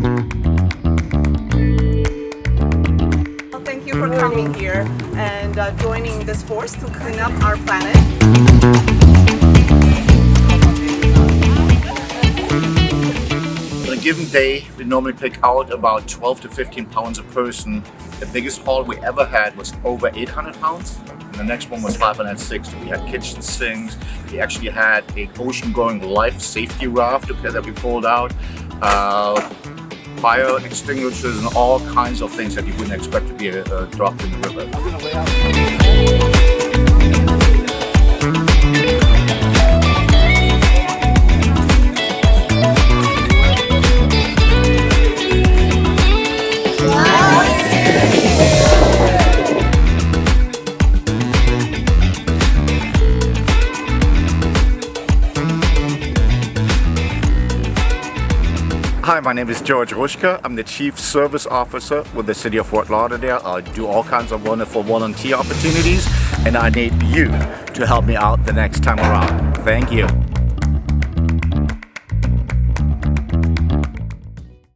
Well, thank you for coming here and joining this force to clean up our planet. On a given day, we normally pick out about 12 to 15 pounds a person. The biggest haul we ever had was over 800 pounds. And the next one was 560. We had kitchen sinks. We actually had an ocean-going life safety raft that we pulled out. Fire extinguishers and all kinds of things that you wouldn't expect to be dropped in the river. Hi, my name is George Rushka. I'm the Chief Service Officer with the City of Fort Lauderdale. I do all kinds of wonderful volunteer opportunities, and I need you to help me out the next time around. Thank you.